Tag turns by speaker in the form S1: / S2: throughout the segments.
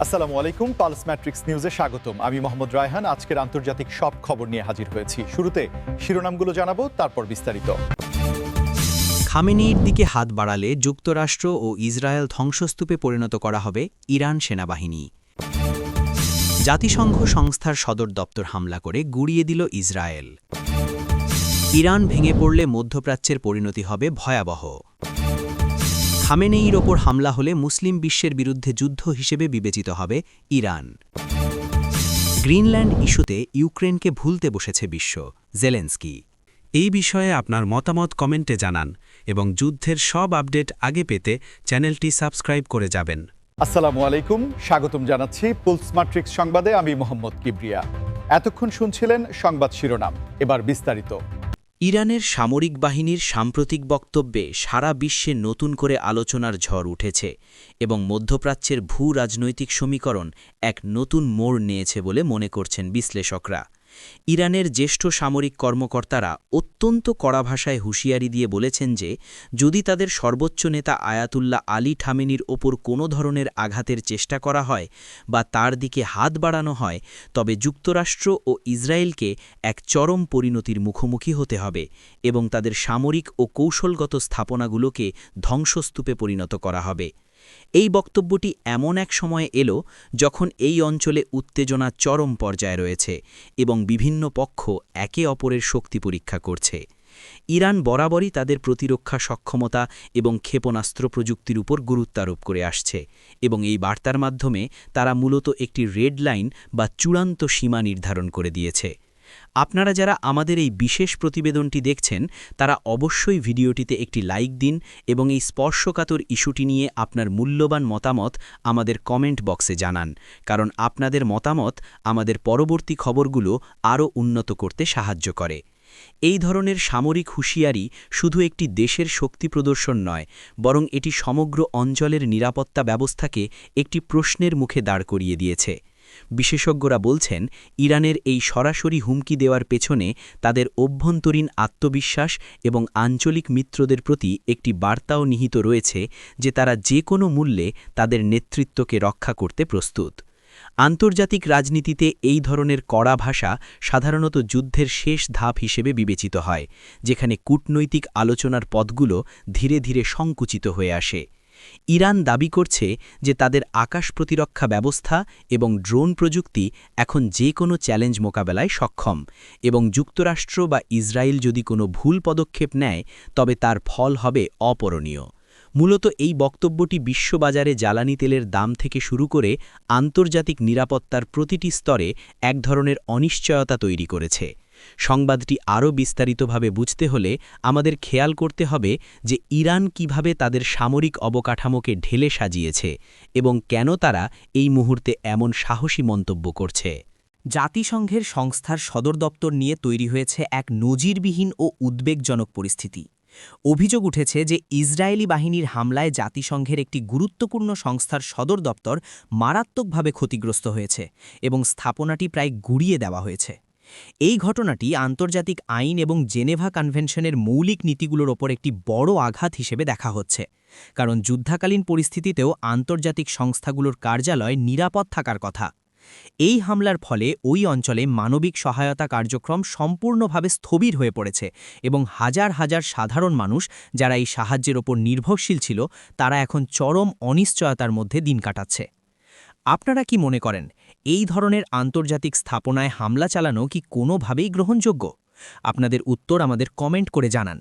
S1: আসসালামু আলাইকুম, pulse matrix নিউজে স্বাগতম। আমি মোহাম্মদ রায়হান। আজকের আন্তর্জাতিক সব খবর নিয়ে হাজির হয়েছি। শুরুতে শিরোনামগুলো জানাবো, তারপর বিস্তারিত।
S2: খামেনির দিকে হাত বাড়ালে যুক্তরাষ্ট্র ও ইসরায়েল ধ্বংসস্তূপে পরিণত করা হবে ইরান সেনাবাহিনী। জাতিসংঘ সংস্থার সদর দপ্তর হামলা করে গুড়িয়ে দিল ইসরায়েল। ইরান ভেঙে পড়লে মধ্যপ্রাচ্যের পরিণতি হবে ভয়াবহ। খামেনেইর ওপর হামলা হলে মুসলিম বিশ্বের বিরুদ্ধে যুদ্ধ হিসেবে বিবেচিত হবে ইরান। গ্রিনল্যান্ড ইস্যুতে ইউক্রেনকে ভুলতে বসেছে বিশ্ব, জেলেনস্কি।
S3: এই বিষয়ে আপনার মতামত কমেন্টে জানান এবং যুদ্ধের সব আপডেট আগে পেতে চ্যানেলটি সাবস্ক্রাইব করে যাবেন।
S1: আসসালামু আলাইকুম, স্বাগতম জানাচ্ছি পালস ম্যাট্রিক্স সংবাদে। আমি মোহাম্মদ কিবরিয়া। এতক্ষণ শুনছিলেন সংবাদ শিরোনাম, এবার বিস্তারিত।
S2: ইরানের সামরিক বাহিনীর সাম্প্রতিক বক্তব্যে সারা বিশ্বে নতুন করে আলোচনার ঝড় উঠেছে এবং মধ্যপ্রাচ্যের ভূ রাজনৈতিক সমীকরণ এক নতুন মোড় নিয়েছে বলে মনে করছেন বিশ্লেষকরা। ইরানের জ্যেষ্ঠ সামরিক কর্মকর্তারা অত্যন্ত কড়া ভাষায় হুঁশিয়ারি দিয়ে বলেছেন যে যদি তাদের সর্বোচ্চ নেতা আয়াতুল্লাহ আলী খামেনির ওপর কোনো ধরনের আঘাতের চেষ্টা করা হয় বা তার দিকে হাত বাড়ানো হয়, তবে যুক্তরাষ্ট্র ও ইসরায়েলকে এক চরম পরিণতির মুখোমুখি হতে হবে এবং তাদের সামরিক ও কৌশলগত স্থাপনাগুলোকে ধ্বংসস্তূপে পরিণত করা হবে। এই বক্তব্যটি এমন এক সময়ে এলো যখন এই অঞ্চলে উত্তেজনা চরম পর্যায়ে রয়েছে এবং বিভিন্ন পক্ষ একে অপরের শক্তি পরীক্ষা করছে। ইরান বরাবরই তাদের প্রতিরক্ষা সক্ষমতা এবং ক্ষেপণাস্ত্র প্রযুক্তির উপর গুরুত্বারোপ করে আসছে এবং এই বার্তার মাধ্যমে তারা মূলত একটি রেড লাইন বা চূড়ান্ত সীমা নির্ধারণ করে দিয়েছে। আপনারা যারা আমাদের এই বিশেষ প্রতিবেদনটি দেখছেন তারা অবশ্যই ভিডিওটিতে একটি লাইক দিন এবং এই স্পর্শকাতর ইস্যুটি নিয়ে আপনার মূল্যবান মতামত আমাদের কমেন্ট বক্সে জানান, কারণ আপনাদের মতামত আমাদের পরবর্তী খবরগুলো আরও উন্নত করতে সাহায্য করে। এই ধরনের সামরিক হুঁশিয়ারি শুধু একটি দেশের শক্তি প্রদর্শন নয়, বরং এটি সমগ্র অঞ্চলের নিরাপত্তা ব্যবস্থাকে একটি প্রশ্নের মুখে দাঁড় করিয়ে দিয়েছে। বিশেষজ্ঞরা বলছেন ইরানের এই সরাসরি হুমকি দেওয়ার পেছনে তাদের অভ্যন্তরীণ আত্মবিশ্বাস এবং আঞ্চলিক মিত্রদের প্রতি একটি বার্তাও নিহিত রয়েছে যে তারা যে কোনো মূল্যে তাদের নেতৃত্বকে রক্ষা করতে প্রস্তুত। আন্তর্জাতিক রাজনীতিতে এই ধরনের কড়া ভাষা সাধারণত যুদ্ধের শেষ ধাপ হিসেবে বিবেচিত হয়, যেখানে কূটনৈতিক আলোচনার পথগুলো ধীরে ধীরে সংকুচিত হয়ে আসে। ইরান দাবি করছে যে তাদের আকাশ প্রতিরক্ষা ব্যবস্থা এবং ড্রোন প্রযুক্তি এখন যে কোনো চ্যালেঞ্জ মোকাবেলায় সক্ষম এবং যুক্তরাষ্ট্র বা ইসরায়েল যদি কোনো ভুল পদক্ষেপ নেয় তবে তার ফল হবে অপরণীয়। মূলত এই বক্তব্যটি বিশ্ববাজারে জ্বালানি তেলের দাম থেকে শুরু করে আন্তর্জাতিক নিরাপত্তার প্রতিটি স্তরে এক ধরনের অনিশ্চয়তা তৈরি করেছে। সংবাদটি আরও বিস্তারিতভাবে বুঝতে হলে আমাদের খেয়াল করতে হবে যে ইরান কিভাবে তাদের সামরিক অবকাঠামোকে ঢেলে সাজিয়েছে এবং কেন তারা এই মুহূর্তে এমন সাহসী মন্তব্য করছে। জাতিসংঘের সংস্থার সদর দপ্তর নিয়ে তৈরি হয়েছে এক নজিরবিহীন ও উদ্বেগজনক পরিস্থিতি। অভিযোগ উঠেছে যে ইসরায়েলি বাহিনীর হামলায় জাতিসংঘের একটি গুরুত্বপূর্ণ সংস্থার সদর দপ্তর মারাত্মকভাবে ক্ষতিগ্রস্ত হয়েছে এবং স্থাপনাটি প্রায় গুড়িয়ে দেওয়া হয়েছে। এই ঘটনাটি আন্তর্জাতিক আইন এবং জেনেভা কনভেনশনের মৌলিক নীতিগুলোর ওপর একটি বড় আঘাত হিসেবে দেখা হচ্ছে, কারণ যুদ্ধাকালীন পরিস্থিতিতেও আন্তর্জাতিক সংস্থাগুলোর কার্যালয় নিরাপদ থাকার কথা। এই হামলার ফলে ওই অঞ্চলে মানবিক সহায়তা কার্যক্রম সম্পূর্ণভাবে স্থবির হয়ে পড়েছে এবং হাজার হাজার সাধারণ মানুষ যারা এই সাহায্যের ওপর নির্ভরশীল ছিল তারা এখন চরম অনিশ্চয়তার মধ্যে দিন কাটাচ্ছে। আপনারা কি মনে করেন এই ধরনের আন্তর্জাতিক স্থাপনায় হামলা চালানো কি কোনোভাবেই গ্রহণযোগ্য? আপনাদের উত্তর আমাদের কমেন্ট করে জানান।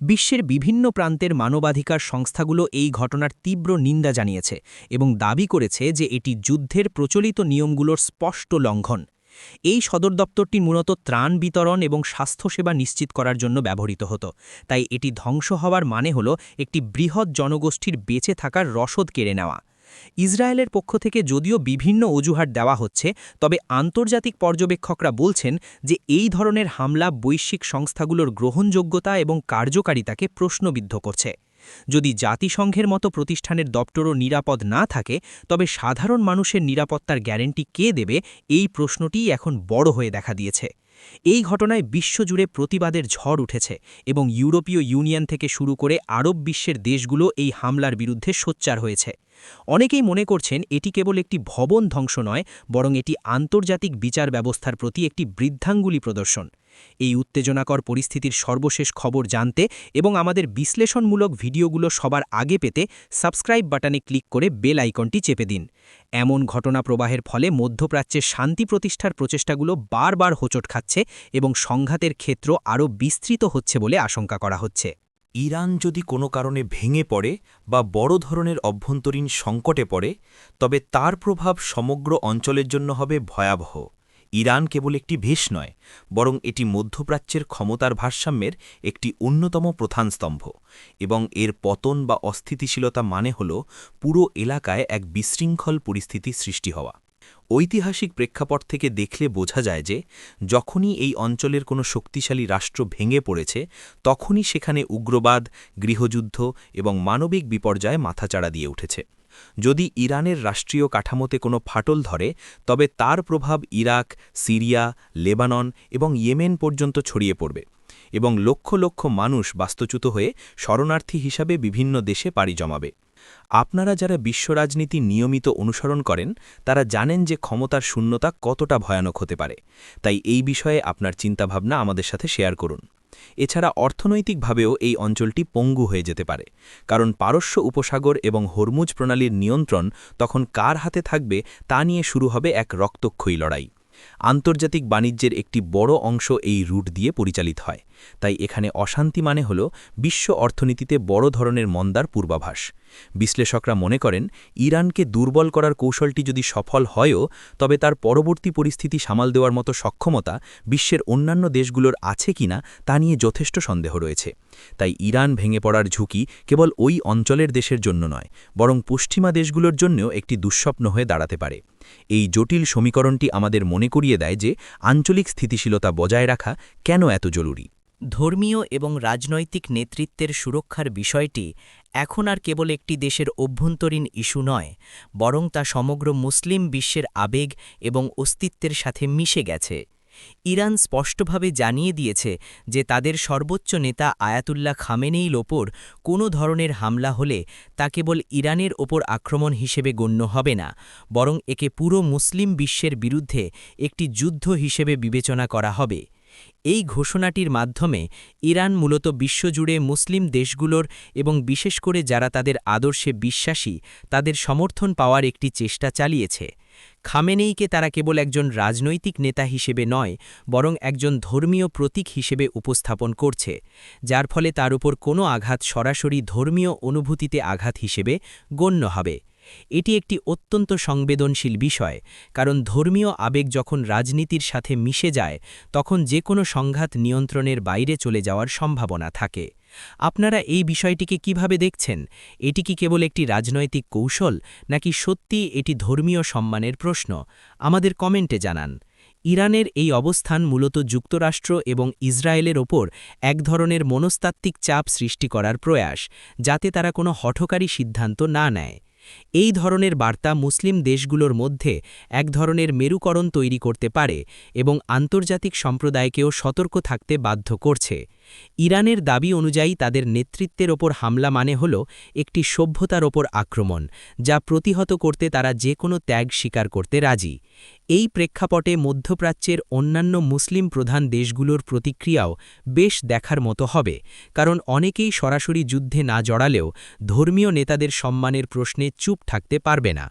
S2: বিশ্বের বিভিন্ন প্রান্তের মানবাধিকার সংস্থাগুলো এই ঘটনার তীব্র নিন্দা জানিয়েছে এবং দাবি করেছে যে এটি যুদ্ধের প্রচলিত নিয়মগুলোর স্পষ্ট লঙ্ঘন। এই সদর দপ্তরটি মূলত ত্রাণ বিতরণ এবং স্বাস্থ্যসেবা নিশ্চিত করার জন্য ব্যবহৃত হতো, তাই এটি ধ্বংস হওয়ার মানে হল একটি বৃহৎ জনগোষ্ঠীর বেঁচে থাকার রসদ কেড়ে নেওয়া। ইসরায়েলের পক্ষ থেকে যদিও বিভিন্ন অজুহাত দেওয়া হচ্ছে, তবে আন্তর্জাতিক পর্যবেক্ষকরা বলছেন যে এই ধরনের হামলা বৈশ্বিক সংস্থাগুলোর গ্রহণযোগ্যতা এবং কার্যকারিতাকে প্রশ্নবিদ্ধ করছে। যদি জাতিসংঘের মতো প্রতিষ্ঠানের দপ্তরও নিরাপদ না থাকে, তবে সাধারণ মানুষের নিরাপত্তার গ্যারান্টি কে দেবে, এই প্রশ্নটিই এখন বড় হয়ে দেখা দিয়েছে। এই ঘটনায় বিশ্বজুড়ে প্রতিবাদের ঝড় উঠেছে এবং ইউরোপীয় ইউনিয়ন থেকে শুরু করে আরব বিশ্বের দেশগুলো এই হামলার বিরুদ্ধে সোচ্চার হয়েছে।
S4: অনেকেই মনে করছেন এটি কেবল একটি ভবন ধ্বংস নয়, বরং এটি আন্তর্জাতিক বিচার ব্যবস্থার প্রতি একটি বৃদ্ধাঙ্গুলি প্রদর্শন। এই উত্তেজনাকর পরিস্থিতির সর্বশেষ খবর জানতে এবং আমাদের বিশ্লেষণমূলক ভিডিওগুলো সবার আগে পেতে সাবস্ক্রাইব বাটনে ক্লিক করে বেল আইকনটি চেপে দিন। এমন ঘটনা প্রবাহের ফলে মধ্যপ্রাচ্যের শান্তি প্রতিষ্ঠার প্রচেষ্টাগুলো বারবার হোঁচট খাচ্ছে এবং সংঘাতের ক্ষেত্র আরও বিস্তৃত হচ্ছে বলে আশঙ্কা করা হচ্ছে।
S5: ইরান যদি কোনো কারণে ভেঙে পড়ে বা বড় ধরনের অভ্যন্তরীণ সংকটে পড়ে, তবে তার প্রভাব সমগ্র অঞ্চলের জন্য হবে ভয়াবহ। ইরান কেবল একটি ভেস নয়, বরং এটি মধ্যপ্রাচ্যের ক্ষমতার ভারসাম্যের একটি অন্যতম প্রধান স্তম্ভ, এবং এর পতন বা অস্থিতিশীলতা মানে হল পুরো এলাকায় এক বিশৃঙ্খল পরিস্থিতি সৃষ্টি হওয়া। ঐতিহাসিক প্রেক্ষাপট থেকে দেখলে বোঝা যায় যে যখনই এই অঞ্চলের কোনো শক্তিশালী রাষ্ট্র ভেঙে পড়েছে, তখনই সেখানে উগ্রবাদ, গৃহযুদ্ধ এবং মানবিক বিপর্যয় মাথাচাড়া দিয়ে উঠেছে। যদি ইরানের রাষ্ট্রীয় কাঠামোতে কোনো ফাটল ধরে, তবে তার প্রভাব ইরাক, সিরিয়া, লেবানন এবং ইয়েমেন পর্যন্ত ছড়িয়ে পড়বে, এবং লক্ষ লক্ষ মানুষ বাস্তুচ্যুত হয়ে শরণার্থী হিসাবে বিভিন্ন দেশে পাড়ি জমাবে। আপনারা যারা বিশ্ব রাজনীতি নিয়মিত অনুসরণ করেন, তারা জানেন যে ক্ষমতার শূন্যতা কতটা ভয়ানক হতে পারে। তাই এই বিষয়ে আপনার চিন্তাভাবনা আমাদের সাথে শেয়ার করুন। এছাড়া অর্থনৈতিকভাবেও এই অঞ্চলটি পঙ্গু হয়ে যেতে পারে, কারণ পারস্য উপসাগর এবং হরমুজ প্রণালীর নিয়ন্ত্রণ তখন কার হাতে থাকবে তা নিয়ে শুরু হবে এক রক্তক্ষয়ী লড়াই। আন্তর্জাতিক বাণিজ্যের একটি বড় অংশ এই রুট দিয়ে পরিচালিত হয়, তাই এখানে অশান্তি মানে হল বিশ্ব অর্থনীতিতে বড় ধরনের মন্দার পূর্বাভাস। বিশ্লেষকরা মনে করেন, ইরানকে দুর্বল করার কৌশলটি যদি সফল হয়ও, তবে তার পরবর্তী পরিস্থিতি সামাল দেওয়ার মতো সক্ষমতা বিশ্বের অন্যান্য দেশগুলোর আছে কিনা তা নিয়ে যথেষ্ট সন্দেহ রয়েছে। তাই ইরান ভেঙে পড়ার ঝুঁকি কেবল ওই অঞ্চলের দেশের জন্য নয়, বরং পশ্চিমা দেশগুলোর জন্যও একটি দুঃস্বপ্ন হয়ে দাঁড়াতে পারে। এই জটিল সমীকরণটি আমাদের মনে করিয়ে দেয় যে আঞ্চলিক স্থিতিশীলতা বজায় রাখা কেন এত জরুরি।
S4: ধর্মীয় এবং রাজনৈতিক নেতৃত্বের সুরক্ষার বিষয়টি এখন আর কেবল একটি দেশের অভ্যন্তরীণ ইস্যু নয়, বরং তা সমগ্র মুসলিম বিশ্বের আবেগ এবং অস্তিত্বের সাথে মিশে গেছে। ইরান স্পষ্টভাবে জানিয়ে দিয়েছে যে তাদের সর্বোচ্চ নেতা আয়াতুল্লাহ খামেনেইর ওপর কোনো ধরনের হামলা হলে তা কেবল ইরানের ওপর আক্রমণ হিসেবে গণ্য হবে না, বরং একে পুরো মুসলিম বিশ্বের বিরুদ্ধে একটি যুদ্ধ হিসেবে বিবেচনা করা হবে। এই ঘোষণাটির মাধ্যমে ইরান মূলত বিশ্বজুড়ে মুসলিম দেশগুলোর এবং বিশেষ করে যারা তাদের আদর্শে বিশ্বাসী তাদের সমর্থন পাওয়ার একটি চেষ্টা চালিয়েছে। খামেনেইকে তারা কেবল একজন রাজনৈতিক নেতা হিসেবে নয়, বরং একজন ধর্মীয় প্রতীক হিসেবে উপস্থাপন করছে, যার ফলে তার উপর কোনো আঘাত সরাসরি ধর্মীয় অনুভূতিতে আঘাত হিসেবে গণ্য হবে। এটি একটি অত্যন্ত সংবেদনশীল বিষয়, কারণ ধর্মীয় আবেগ যখন রাজনীতির সাথে মিশে যায়, তখন যে কোনো সংঘাত নিয়ন্ত্রণের বাইরে চলে যাওয়ার সম্ভাবনা থাকে। আপনারা এই বিষয়টিকে কিভাবে দেখছেন? এটি কি কেবল একটি রাজনৈতিক কৌশল, নাকি সত্যি এটি ধর্মীয় সম্মানের প্রশ্ন? আমাদের কমেন্টে জানান। ইরানের এই অবস্থান মূলত যুক্তরাষ্ট্র এবং ইসরায়েলের ওপর এক ধরনের মনস্তাত্ত্বিক চাপ সৃষ্টি করার প্রয়াস, যাতে তারা কোনো হঠকারী সিদ্ধান্ত না নেয়। এই ধরনের বার্তা মুসলিম দেশগুলোর মধ্যে এক ধরনের মেরুকরণ তৈরি করতে পারে এবং আন্তর্জাতিক সম্প্রদায়কেও সতর্ক থাকতে বাধ্য করছে। ইরানের দাবি অনুযায়ী তাদের নেতৃত্বের ওপর হামলা মানে হল একটি সভ্যতার ওপর আক্রমণ, যা প্রতিহত করতে তারা যে কোনো ত্যাগ স্বীকার করতে রাজি। এই প্রেক্ষাপটে মধ্যপ্রাচ্যের অন্যান্য মুসলিম প্রধান দেশগুলোর প্রতিক্রিয়াও বেশ দেখার মতো হবে, কারণ অনেকেই সরাসরি যুদ্ধে না জড়ালেও ধর্মীয় নেতাদের সম্মানের প্রশ্নে চুপ থাকতে পারবে না।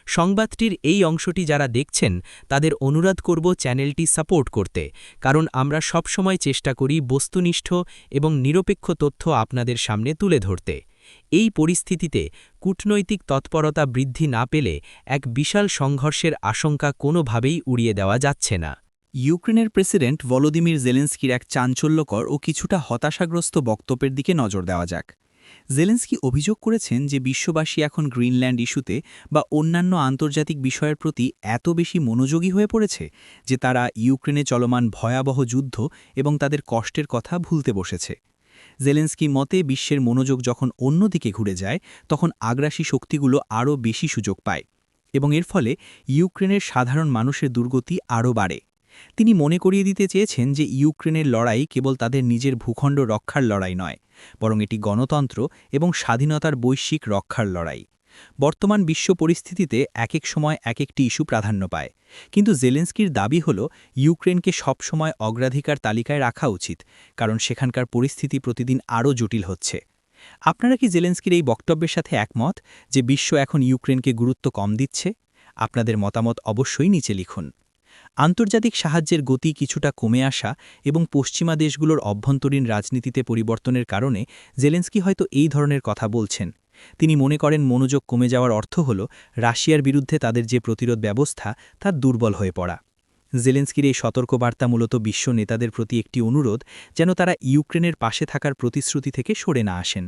S4: সংবাদটির এই অংশটি যারা দেখছেন তাদের অনুরোধ করব চ্যানেলটি সাপোর্ট করতে, কারণ আমরা সবসময় চেষ্টা করি বস্তুনিষ্ঠ এবং নিরপেক্ষ তথ্য আপনাদের সামনে তুলে ধরতে। এই পরিস্থিতিতে কূটনৈতিক তৎপরতা বৃদ্ধি না পেলে এক বিশাল সংঘর্ষের আশঙ্কা কোনোভাবেই উড়িয়ে দেওয়া যাচ্ছে না।
S6: ইউক্রেনের প্রেসিডেন্ট ভলোদিমির জেলেন্সকির এক চাঞ্চল্যকর ও কিছুটা হতাশাগ্রস্ত বক্তব্যের দিকে নজর দেওয়া যাক। জেলেন্সকি অভিযোগ করেছেন যে বিশ্ববাসী এখন গ্রিনল্যান্ড ইস্যুতে বা অন্যান্য আন্তর্জাতিক বিষয়ের প্রতি এত বেশি মনোযোগী হয়ে পড়েছে যে তারা ইউক্রেনে চলমান ভয়াবহ যুদ্ধ এবং তাদের কষ্টের কথা ভুলতে বসেছে। জেলেন্সকি মতে বিশ্বের মনোযোগ যখন অন্যদিকে ঘুরে যায়, তখন আগ্রাসী শক্তিগুলো আরও বেশি সুযোগ পায় এবং এর ফলে ইউক্রেনের সাধারণ মানুষের দুর্গতি আরও বাড়ে। তিনি মনে করিয়ে দিতে চেয়েছেন যে ইউক্রেনের লড়াই কেবল তাদের নিজের ভূখণ্ড রক্ষার লড়াই নয়, বরং এটি গণতন্ত্র এবং স্বাধীনতার বৈশ্বিক রক্ষার লড়াই। বর্তমান বিশ্ব পরিস্থিতিতে এক সময় একটি ইস্যু প্রাধান্য পায়, কিন্তু জেলেন্সকির দাবি হল ইউক্রেনকে সবসময় অগ্রাধিকার তালিকায় রাখা উচিত, কারণ সেখানকার পরিস্থিতি প্রতিদিন আরও জটিল হচ্ছে। আপনারা কি জেলেন্সকির এই বক্তব্যের সাথে একমত যে বিশ্ব এখন ইউক্রেনকে গুরুত্ব কম দিচ্ছে? আপনাদের মতামত অবশ্যই নিচে লিখুন। আন্তর্জাতিক সাহায্যের গতি কিছুটা কমে আসা এবং পশ্চিমা দেশগুলোর অভ্যন্তরীণ রাজনীতিতে পরিবর্তনের কারণে জেলেন্সকি হয়তো এই ধরনের কথা বলছেন। তিনি মনে করেন মনোযোগ কমে যাওয়ার অর্থ হল রাশিয়ার বিরুদ্ধে তাদের যে প্রতিরোধ ব্যবস্থা তা দুর্বল হয়ে পড়া। জেলেন্সকির এই সতর্কবার্তা মূলত বিশ্ব নেতাদের প্রতি একটি অনুরোধ, যেন তারা ইউক্রেনের পাশে থাকার প্রতিশ্রুতি থেকে সরে না আসেন।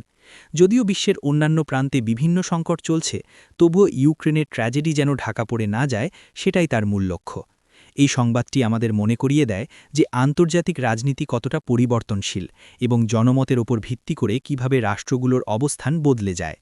S6: যদিও বিশ্বের অন্যান্য প্রান্তে বিভিন্ন সংকট চলছে, তবুও ইউক্রেনের ট্র্যাজেডি যেন ঢাকা পড়ে না যায়, সেটাই তার মূল লক্ষ্য। এই সংবাদটি আমাদের মনে করিয়ে দেয় যে আন্তর্জাতিক রাজনীতি কতটা পরিবর্তনশীল এবং জনমতের ওপর ভিত্তি করে কিভাবে রাষ্ট্রগুলোর অবস্থান বদলে যায়।